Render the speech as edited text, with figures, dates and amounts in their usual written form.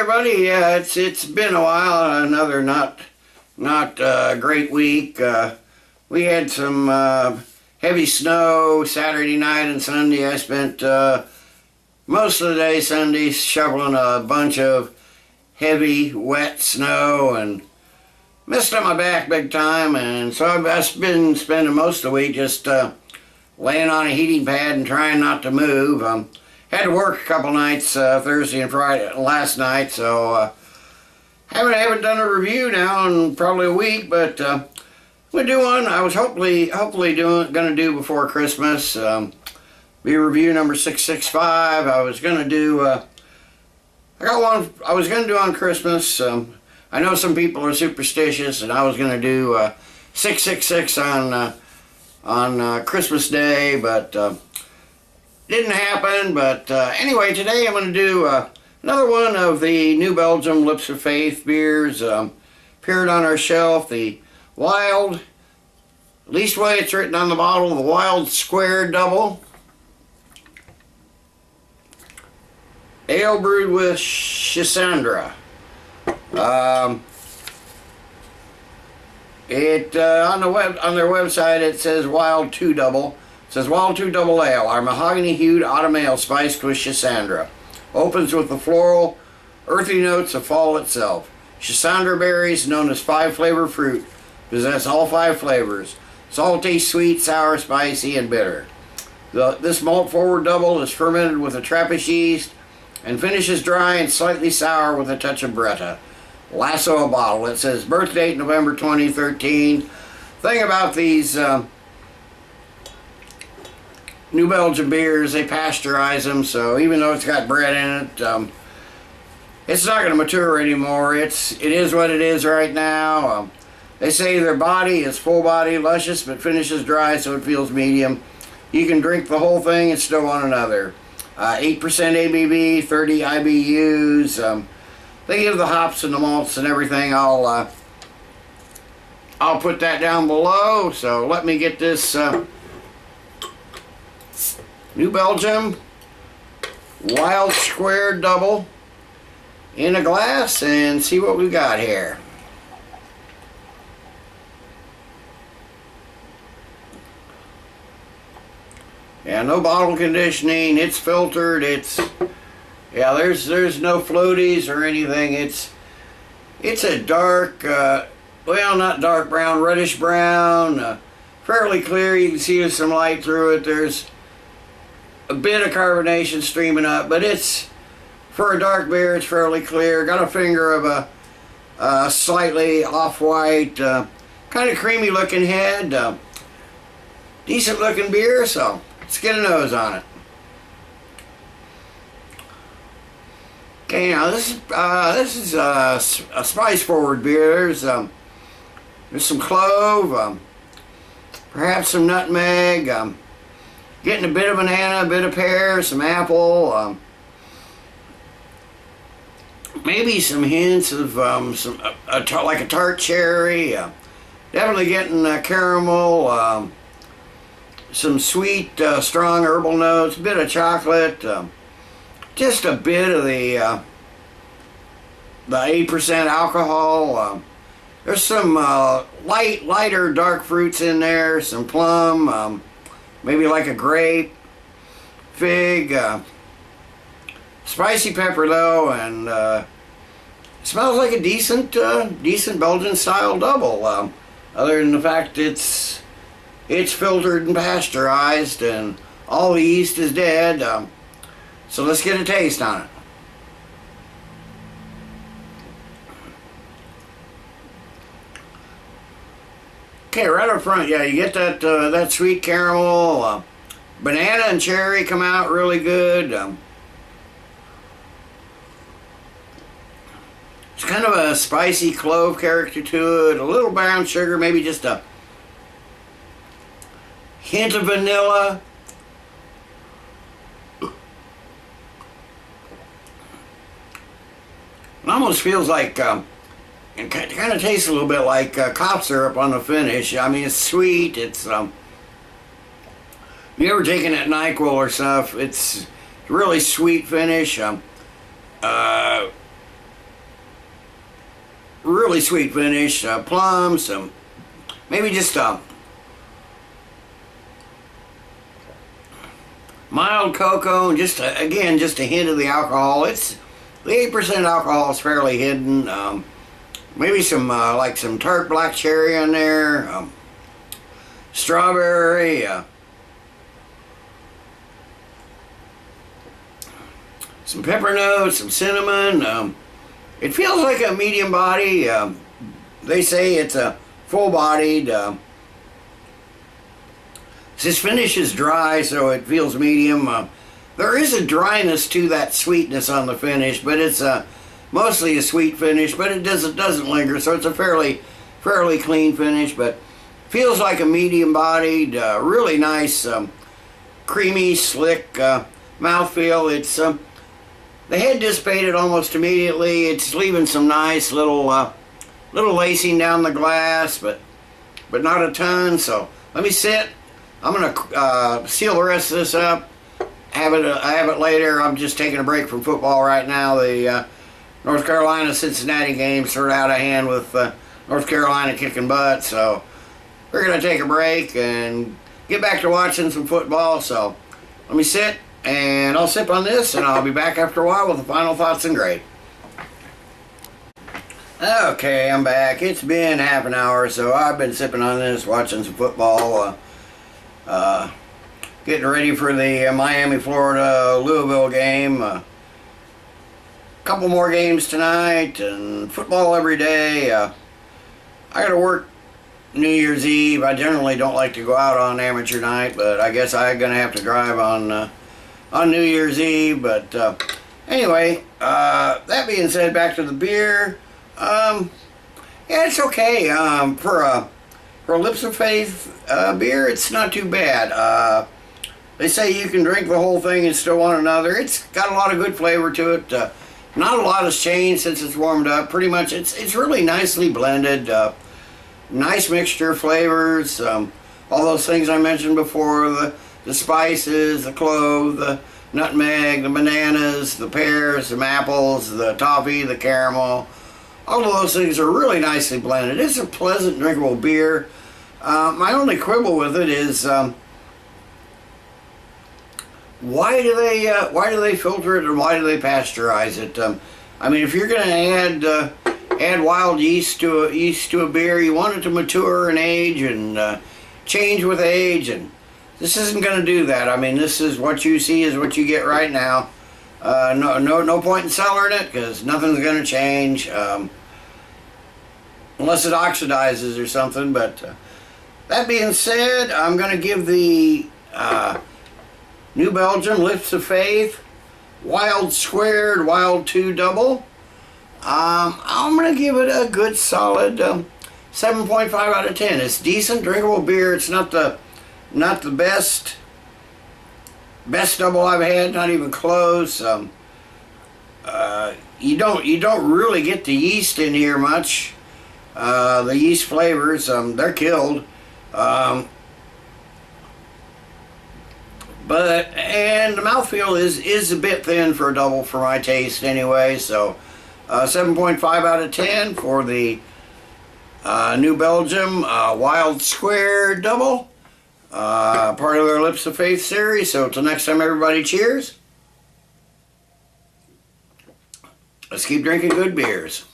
everybody. Yeah, it's been a while. Another not great week. We had some heavy snow Saturday night and Sunday. I spent most of the day Sunday shoveling a bunch of heavy, wet snow and messed up my back big time. And so I've been spending most of the week just laying on a heating pad and trying not to move. Had to work a couple nights, Thursday and Friday, last night, so haven't done a review now in probably a week, but we'll do one. I was hopefully gonna do before Christmas. Be review number 665. I was gonna do I was gonna do on Christmas. I know some people are superstitious, and I was gonna do 666 on Christmas Day, but didn't happen. But anyway, today I'm going to do another one of the New Belgium Lips of Faith beers. Appeared on our shelf, the Wild, at least way it's written on the bottle, the Wild² Dubbel. Ale brewed with Shisandra. On their website it says Wild² Dubbel. It says Wild² Dubbel Ale, our mahogany-hued autumn ale spiced with Schisandra. Opens with the floral, earthy notes of fall itself. Schisandra berries, known as 5-flavor fruit, possess all 5 flavors: salty, sweet, sour, spicy, and bitter. This malt-forward double is fermented with a Trappist yeast and finishes dry and slightly sour with a touch of bretta. Lasso a bottle. It says Birthdate November 2013. Thing about these New Belgium beers, they pasteurize them, so even though it's got bread in it, it's not going to mature anymore. It is what it is right now. They say their body is full body, luscious, but finishes dry, so it feels medium. You can drink the whole thing and still want another. 8% ABV, 30 IBUs. They give the hops and the malts and everything. I'll put that down below. So let me get this New Belgium Wild² Dubbel in a glass and see what we got here. Yeah, no bottle conditioning. It's filtered. Yeah, there's no floaties or anything. It's a dark, well, not dark brown, reddish brown, fairly clear. You can see there's some light through it. There's a bit of carbonation streaming up, but it's, for a dark beer, it's fairly clear. Got a finger of a slightly off-white, kind of creamy looking head. Decent looking beer, so let's get a nose on it. Okay, now this is a spice-forward beer. There's some clove, perhaps some nutmeg. Getting a bit of banana, a bit of pear, some apple, maybe some hints of like a tart cherry. Definitely getting caramel, some sweet, strong herbal notes, a bit of chocolate, just a bit of the 8% alcohol. There's some lighter dark fruits in there, some plum. Maybe like a grape, fig, spicy pepper though, and smells like a decent Belgian style double. Other than the fact it's filtered and pasteurized, and all the yeast is dead. So let's get a taste on it. Okay, right up front, yeah, you get that sweet caramel, banana and cherry come out really good. It's kind of a spicy clove character to it, a little brown sugar, maybe just a hint of vanilla. It almost feels like it kind of tastes a little bit like cough syrup on the finish. I mean, it's sweet. It's you ever taken that NyQuil or stuff? It's really sweet finish. really sweet finish, plums, some maybe just mild cocoa, and just again just a hint of the alcohol. It's the 8% alcohol is fairly hidden. Maybe some like some tart black cherry on there, strawberry, some pepper notes, some cinnamon. It feels like a medium body. They say it's a full-bodied. This finish is dry, so it feels medium. There is a dryness to that sweetness on the finish, but it's mostly a sweet finish. But it doesn't linger, so it's a fairly clean finish. But feels like a medium-bodied, really nice, creamy, slick mouthfeel. It's the head dissipated almost immediately. It's leaving some nice little lacing down the glass, but not a ton. So let me sit. I'm gonna seal the rest of this up. Have it later. I'm just taking a break from football right now. The North Carolina-Cincinnati game sort of out of hand with North Carolina kicking butt. So we're gonna take a break and get back to watching some football. So let me sit and I'll sip on this, and I'll be back after a while with the final thoughts and grade. Okay, I'm back. It's been half an hour, so I've been sipping on this, watching some football. Getting ready for the Miami, Florida, Louisville game. Couple more games tonight, and football every day. I gotta work New Year's Eve. I generally don't like to go out on amateur night, but I guess I'm gonna have to drive on New Year's Eve. But anyway, that being said, back to the beer. Yeah, it's okay. For a Lips of Faith beer, it's not too bad. They say you can drink the whole thing and still want another. It's got a lot of good flavor to it. Not a lot has changed since it's warmed up. Pretty much, it's really nicely blended. Nice mixture of flavors. All those things I mentioned before: the spices, the clove, the nutmeg, the bananas, the pears, the apples, the toffee, the caramel. All of those things are really nicely blended. It's a pleasant, drinkable beer. My only quibble with it is why do they filter it, and why do they pasteurize it? I mean, if you're going to add wild yeast to a beer, you want it to mature and age and change with age, and this isn't going to do that. I mean, this is what you see is what you get right now. No point in cellaring it, because nothing's going to change unless it oxidizes or something. But that being said, I'm going to give the New Belgium Lips of Faith Wild² Wild2 Dubbel. I'm going to give it a good solid 7.5 out of 10. It's decent, drinkable beer. It's not the best double I've had, not even close. You don't really get the yeast in here much. The yeast flavors, they're killed. And the mouthfeel is a bit thin for a double for my taste anyway. So 7.5 out of 10 for the New Belgium Wild² Dubbel. Part of their Lips of Faith series. So till next time, everybody, cheers. Let's keep drinking good beers.